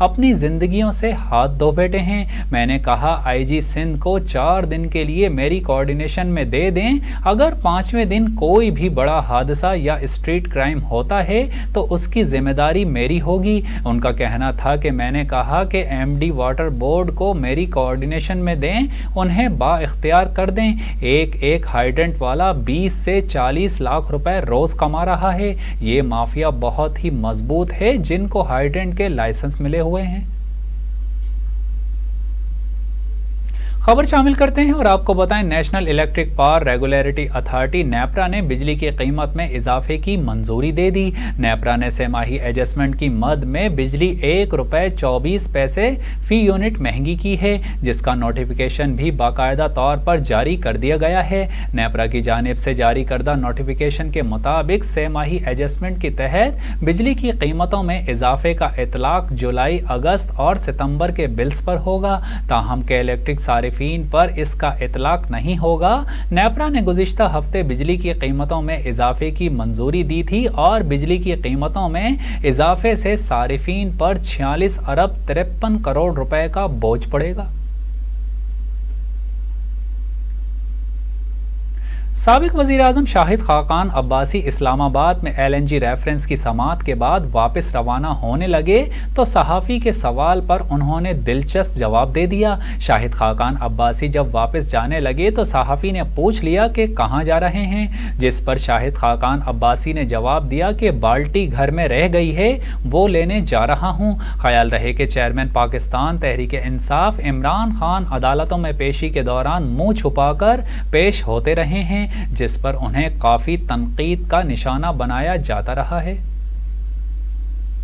اپنی زندگیوں سے ہاتھ دھو بیٹھے ہیں۔ میں نے کہا آئی جی سندھ کو 4 دن کے لیے میری کوارڈینیشن میں دے دیں، اگر 5ویں دن کوئی بھی بڑا حادثہ یا اسٹریٹ کرائم ہوتا ہے تو اس کی ذمہ داری میری ہوگی۔ ان کا کہنا تھا کہ میں نے کہا کہ ایم ڈی واٹر بورڈ کو میری کوارڈینیشن میں دیں، انہیں با اختیار کر دیں۔ ایک ہائیڈرنٹ والا 20 سے 40 لاکھ روپے روز کما رہا ہے۔ یہ مافیا بہت ہی مضبوط ہے جن کو ہائیڈرنٹ کے لائسنس ملے ہوئے ہیں۔ خبر شامل کرتے ہیں اور آپ کو بتائیں national electric power regulatory authority NEPRA نے بجلی کی قیمت میں اضافے کی منظوری دے دی۔ نیپرا نے سہ ماہی ایڈجسٹمنٹ کی مد میں بجلی ₹1.24 فی یونٹ مہنگی کی ہے، جس کا نوٹیفیکیشن بھی باقاعدہ طور پر جاری کر دیا گیا ہے۔ نیپرا کی جانب سے جاری کردہ نوٹیفیکیشن کے مطابق سہ ماہی ایڈجسٹمنٹ کے تحت بجلی کی قیمتوں میں اضافے کا اطلاق جولائی، اگست اور ستمبر کے بلز پر ہوگا، تاہم کہ الیکٹرک صارفین پر اس کا اطلاق نہیں ہوگا۔ نیپرا نے گزشتہ ہفتے بجلی کی قیمتوں میں اضافے کی منظوری دی تھی اور بجلی کی قیمتوں میں اضافے سے صارفین پر 46 ارب 53 کروڑ روپے کا بوجھ پڑے گا۔ سابق وزیر اعظم شاہد خاقان عباسی اسلام آباد میں ایل این جی ریفرنس کی سماعت کے بعد واپس روانہ ہونے لگے تو صحافی کے سوال پر انہوں نے دلچسپ جواب دے دیا۔ شاہد خاقان عباسی جب واپس جانے لگے تو صحافی نے پوچھ لیا کہ کہاں جا رہے ہیں، جس پر شاہد خاقان عباسی نے جواب دیا کہ بالٹی گھر میں رہ گئی ہے، وہ لینے جا رہا ہوں۔ خیال رہے کہ چیئرمین پاکستان تحریک انصاف عمران خان عدالتوں میں پیشی کے دوران منہ چھپا کر پیش ہوتے رہے ہیں، جس پر انہیں کافی تنقید کا نشانہ بنایا جاتا رہا ہے۔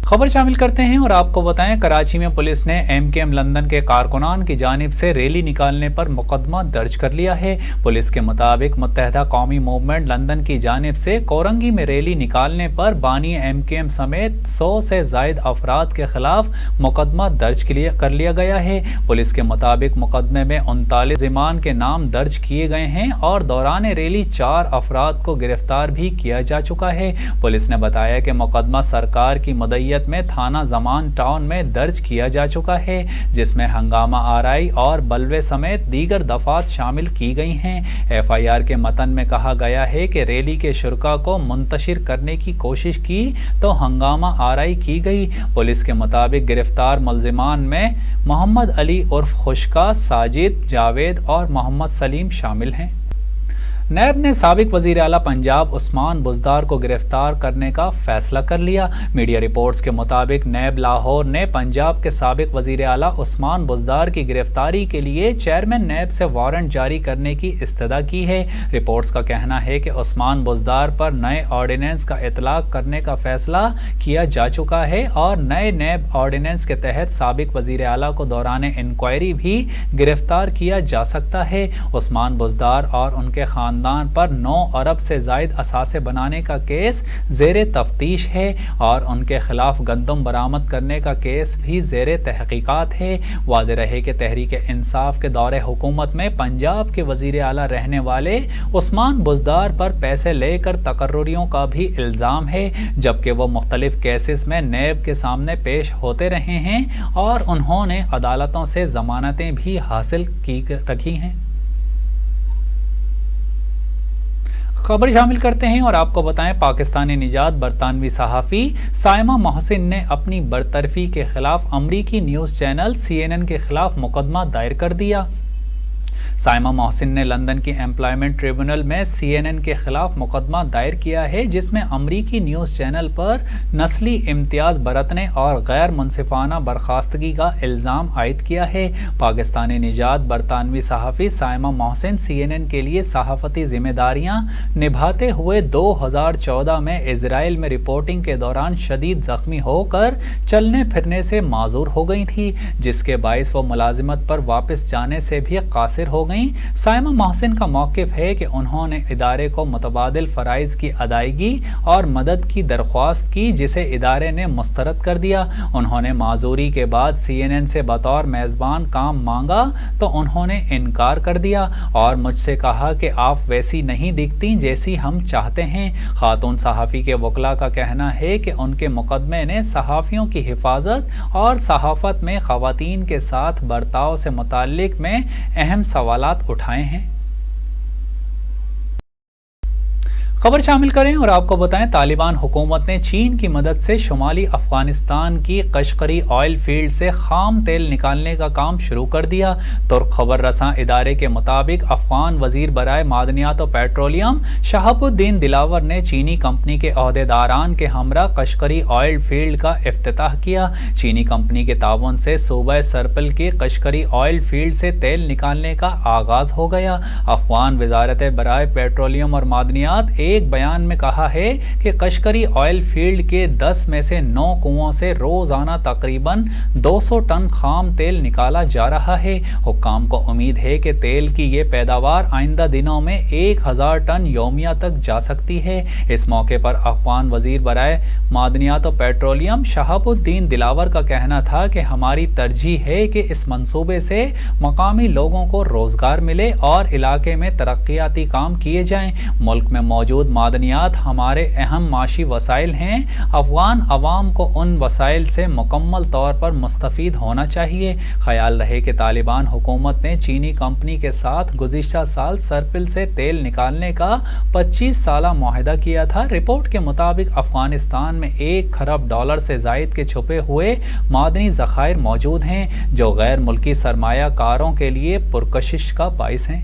خبر شامل کرتے ہیں اور آپ کو بتائیں کراچی میں پولیس نے ایم کے ایم لندن کے کارکنان کی جانب سے ریلی نکالنے پر مقدمہ درج کر لیا ہے۔ پولیس کے مطابق متحدہ قومی موومنٹ لندن کی جانب سے کورنگی میں ریلی نکالنے پر بانی ایم کے ایم سمیت 100 سے زائد افراد کے خلاف مقدمہ درج کر لیا گیا ہے۔ پولیس کے مطابق مقدمے میں 39 ملزمان کے نام درج کیے گئے ہیں اور دوران ریلی 4 افراد کو گرفتار بھی کیا جا چکا ہے۔ پولیس نے بتایا کہ مقدمہ سرکار کی مدعیت میں تھانہ زمان ٹاؤن میں درج کیا جا چکا ہے، جس میں ہنگامہ آرائی اور بلوے سمیت دیگر دفعات شامل کی گئی ہیں۔ ایف آئی آر کے متن میں کہا گیا ہے کہ ریلی کے شرکاء کو منتشر کرنے کی کوشش کی تو ہنگامہ آرائی کی گئی۔ پولیس کے مطابق گرفتار ملزمان میں محمد علی عرف خشکا، ساجد، جاوید اور محمد سلیم شامل ہیں۔ نیب نے سابق وزیر اعلیٰ پنجاب عثمان بزدار کو گرفتار کرنے کا فیصلہ کر لیا۔ میڈیا رپورٹس کے مطابق نیب لاہور نے پنجاب کے سابق وزیر اعلیٰ عثمان بزدار کی گرفتاری کے لیے چیئرمین نیب سے وارنٹ جاری کرنے کی استدعا کی ہے۔ رپورٹس کا کہنا ہے کہ عثمان بزدار پر نئے آرڈیننس کا اطلاق کرنے کا فیصلہ کیا جا چکا ہے اور نئے نیب آرڈیننس کے تحت سابق وزیر اعلیٰ کو دوران انکوائری بھی گرفتار کیا جا سکتا ہے۔ عثمان بزدار اور ان کے خاندان پر 9 ارب سے زائد اثاثے بنانے کا کیس زیر تفتیش ہے اور ان کے خلاف گندم برآمد کرنے کا کیس بھی زیر تحقیقات ہے۔ واضح رہے کہ تحریک انصاف کے دور حکومت میں پنجاب کے وزیر اعلیٰ رہنے والے عثمان بزدار پر پیسے لے کر تقرریوں کا بھی الزام ہے، جبکہ وہ مختلف کیسز میں نیب کے سامنے پیش ہوتے رہے ہیں اور انہوں نے عدالتوں سے ضمانتیں بھی حاصل کی رکھی ہیں۔ خبر شامل کرتے ہیں اور آپ کو بتائیں پاکستانی نژاد برطانوی صحافی سائمہ محسن نے اپنی برطرفی کے خلاف امریکی نیوز چینل CNN کے خلاف مقدمہ دائر کر دیا۔ سائمہ محسن نے لندن کی ایمپلائمنٹ ٹریبونل میں CNN کے خلاف مقدمہ دائر کیا ہے، جس میں امریکی نیوز چینل پر نسلی امتیاز برتنے اور غیر منصفانہ برخاستگی کا الزام عائد کیا ہے۔ پاکستانی نژاد برطانوی صحافی سائمہ محسن CNN کے لیے صحافتی ذمہ داریاں نبھاتے ہوئے 2014 میں اسرائیل میں رپورٹنگ کے دوران شدید زخمی ہو کر چلنے پھرنے سے معذور ہو گئی تھی، جس کے باعث وہ ملازمت پر واپس جانے سے بھی قاصر ہو گئیں۔ سائمہ محسن کا موقف ہے کہ انہوں نے ادارے کو متبادل فرائض کی ادائیگی اور مدد کی درخواست کی جسے ادارے نے مسترد کر دیا۔ انہوں نے معذوری کے بعد CNN سے بطور میزبان کام مانگا تو انہوں نے انکار کر دیا اور مجھ سے کہا کہ آپ ویسی نہیں دکھتی جیسی ہم چاہتے ہیں۔ خاتون صحافی کے وکلاء کا کہنا ہے کہ ان کے مقدمے نے صحافیوں کی حفاظت اور صحافت میں خواتین کے ساتھ برتاؤ سے متعلق میں اہم سوالات اٹھائے ہیں۔ خبر شامل کریں اور آپ کو بتائیں طالبان حکومت نے چین کی مدد سے شمالی افغانستان کی قشقری آئل فیلڈ سے خام تیل نکالنے کا کام شروع کر دیا۔ ترک خبر رساں ادارے کے مطابق افغان وزیر برائے معدنیات و پیٹرولیم شہاب الدین دلاور نے چینی کمپنی کے عہدیداران کے ہمراہ قشقری آئل فیلڈ کا افتتاح کیا۔ چینی کمپنی کے تعاون سے صوبہ سرپل کے قشقری آئل فیلڈ سے تیل نکالنے کا آغاز ہو گیا۔ افغان وزارت برائے پیٹرولیم اور معدنیات ایک بیان میں کہا ہے کہ قشقری آئل فیلڈ کے 10 میں سے 9 کنووں سے روزانہ تقریباً 200 ٹن خام تیل نکالا جا رہا ہے۔ حکام کو امید ہے کہ تیل کی یہ پیداوار آئندہ دنوں میں 1000 ٹن یومیہ تک جا سکتی ہے۔ اس موقع پر افغان وزیر برائے معدنیات و پیٹرولیم شہاب الدین دلاور کا کہنا تھا کہ ہماری ترجیح ہے کہ اس منصوبے سے مقامی لوگوں کو روزگار ملے اور علاقے میں ترقیاتی کام کیے جائیں۔ ملک میں موجود معدنیات ہمارے اہم معاشی وسائل ہیں۔ افغان عوام کو ان وسائل سے مکمل طور پر مستفید ہونا چاہیے۔ خیال رہے کہ طالبان حکومت نے چینی کمپنی کے ساتھ گزشتہ سال سرپل سے تیل نکالنے کا 25 سالہ معاہدہ کیا تھا۔ رپورٹ کے مطابق افغانستان میں $1 کھرب سے زائد کے چھپے ہوئے معدنی ذخائر موجود ہیں جو غیر ملکی سرمایہ کاروں کے لیے پرکشش کا باعث ہیں۔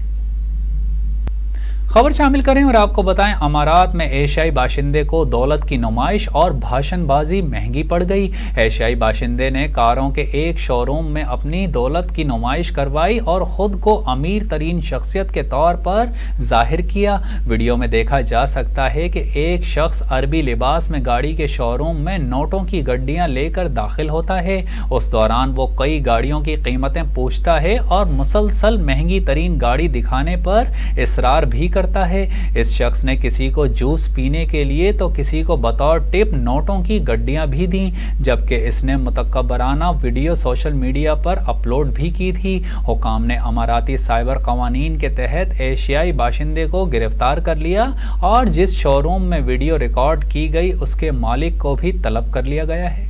خبر شامل کریں اور آپ کو بتائیں امارات میں ایشیائی باشندے کو دولت کی نمائش اور بھاشن بازی مہنگی پڑ گئی۔ ایشیائی باشندے نے کاروں کے ایک شو روم میں اپنی دولت کی نمائش کروائی اور خود کو امیر ترین شخصیت کے طور پر ظاہر کیا۔ ویڈیو میں دیکھا جا سکتا ہے کہ ایک شخص عربی لباس میں گاڑی کے شو روم میں نوٹوں کی گڈیاں لے کر داخل ہوتا ہے۔ اس دوران وہ کئی گاڑیوں کی قیمتیں پوچھتا ہے اور مسلسل مہنگی ترین گاڑی دکھانے پر اصرار بھی کرتا ہے۔ اس شخص نے کسی کو جوس پینے کے لیے تو کسی کو بطور ٹپ نوٹوں کی گڈیاں بھی دیں، جبکہ اس نے متکبرانہ ویڈیو سوشل میڈیا پر اپلوڈ بھی کی تھی۔ حکام نے اماراتی سائبر قوانین کے تحت ایشیائی باشندے کو گرفتار کر لیا اور جس شو روم میں ویڈیو ریکارڈ کی گئی اس کے مالک کو بھی طلب کر لیا گیا ہے۔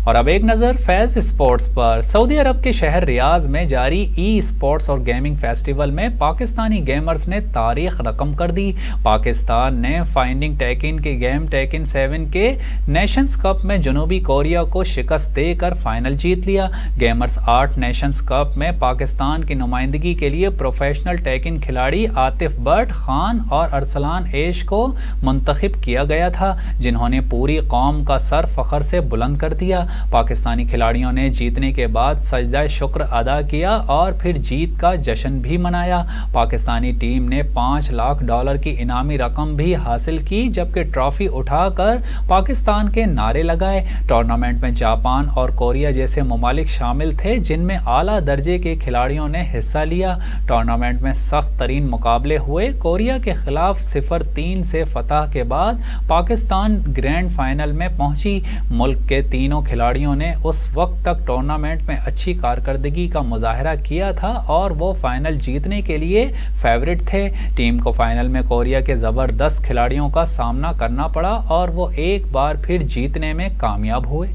اور اب ایک نظر فیض اسپورٹس پر۔ سعودی عرب کے شہر ریاض میں جاری ای اسپورٹس اور گیمنگ فیسٹیول میں پاکستانی گیمرز نے تاریخ رقم کر دی۔ پاکستان نے فائنڈنگ ٹیکن کے گیم ٹیکن 7 کے نیشنز کپ میں جنوبی کوریا کو شکست دے کر فائنل جیت لیا۔ گیمرز 8 نیشنز کپ میں پاکستان کی نمائندگی کے لیے پروفیشنل ٹیکن کھلاڑی عاطف بٹ، خان اور ارسلان ایش کو منتخب کیا گیا تھا، جنہوں نے پوری قوم کا سر فخر سے بلند کر دیا۔ پاکستانی کھلاڑیوں نے جیتنے کے بعد سجدہ شکر ادا کیا اور پھر جیت کا جشن بھی منایا۔ پاکستانی ٹیم نے $5 لاکھ کی انعامی رقم بھی حاصل کی، جبکہ ٹرافی اٹھا کر پاکستان کے نعرے لگائے۔ ٹورنامنٹ میں جاپان اور کوریا جیسے ممالک شامل تھے جن میں اعلیٰ درجے کے کھلاڑیوں نے حصہ لیا۔ ٹورنامنٹ میں سخت ترین مقابلے ہوئے۔ کوریا کے خلاف 0-3 سے فتح کے بعد پاکستان گرینڈ فائنل میں پہنچی۔ ملک کے تینوں کھلاڑیوں نے اس وقت تک ٹورنامنٹ میں اچھی کارکردگی کا مظاہرہ کیا تھا اور وہ فائنل جیتنے کے لیے فیورٹ تھے۔ ٹیم کو فائنل میں کوریا کے زبردست کھلاڑیوں کا سامنا کرنا پڑا اور وہ ایک بار پھر جیتنے میں کامیاب ہوئے۔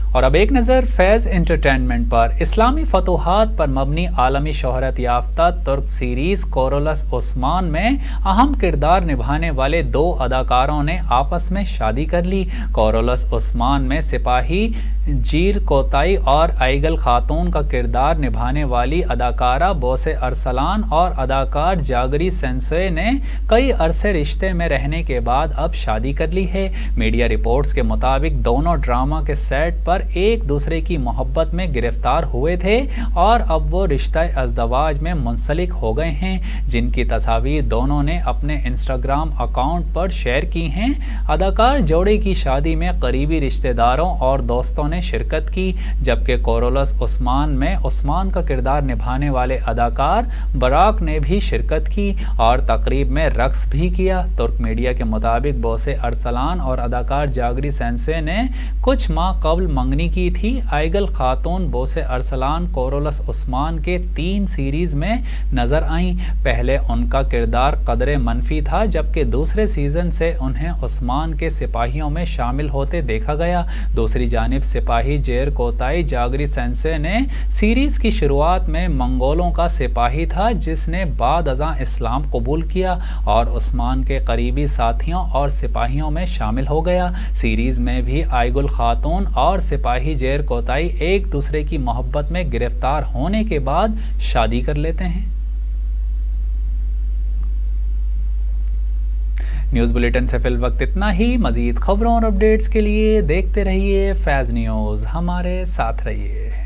اور اب ایک نظر فیض انٹرٹینمنٹ پر۔ اسلامی فتوحات پر مبنی عالمی شہرت یافتہ ترک سیریز کورولس عثمان میں اہم کردار نبھانے والے 2 اداکاروں نے آپس میں شادی کر لی۔ کورولس عثمان میں سپاہی جیر کوتائی اور ایگل خاتون کا کردار نبھانے والی اداکارہ بوسے ارسلان اور اداکار جاگری سینسوئے نے کئی عرصے رشتے میں رہنے کے بعد اب شادی کر لی ہے۔ میڈیا رپورٹس کے مطابق دونوں ڈرامہ کے سیٹ پر ایک دوسرے کی محبت میں گرفتار ہوئے تھے اور اب وہ رشتہ ازدواج میں منسلک ہو گئے ہیں، جن کی تصاویر دونوں نے اپنے انسٹاگرام اکاؤنٹ پر شیئر کی ہیں۔ اداکار جوڑے کی شادی میں قریبی رشتہ داروں اور دوستوں نے شرکت کی، جبکہ کورولس عثمان میں عثمان کا کردار نبھانے والے اداکار براک نے بھی شرکت کی اور تقریب میں رقص بھی کیا۔ ترک میڈیا کے مطابق بوسے ارسلان اور اداکار جاگری سینسوے نے کچھ ماہ قبل منگنی کی تھی۔ آئیگل خاتون بوسے ارسلان کورولس عثمان کے 3 سیریز میں نظر آئیں۔ پہلے ان کا کردار قدرے منفی تھا، جبکہ دوسرے سیزن سے انہیں عثمان کے سپاہیوں میں شامل ہوتے دیکھا گیا۔ دوسری جانب سپاہی جیر کوتائی جاگری سینسوے نے سیریز کی شروعات میں منگولوں کا سپاہی تھا، جس نے بعد ازاں اسلام قبول کیا اور عثمان کے قریبی ساتھیوں اور سپاہیوں میں شامل ہو گیا۔ سیریز میں بھی آئیگل خاتون اور سپاہی جیر کوتائی ایک دوسرے کی محبت میں گرفتار ہونے کے بعد شادی کر لیتے ہیں۔ نیوز بلیٹن سے فی الوقت اتنا ہی۔ مزید خبروں اور اپڈیٹس کے لیے دیکھتے رہیے فیض نیوز، ہمارے ساتھ رہیے۔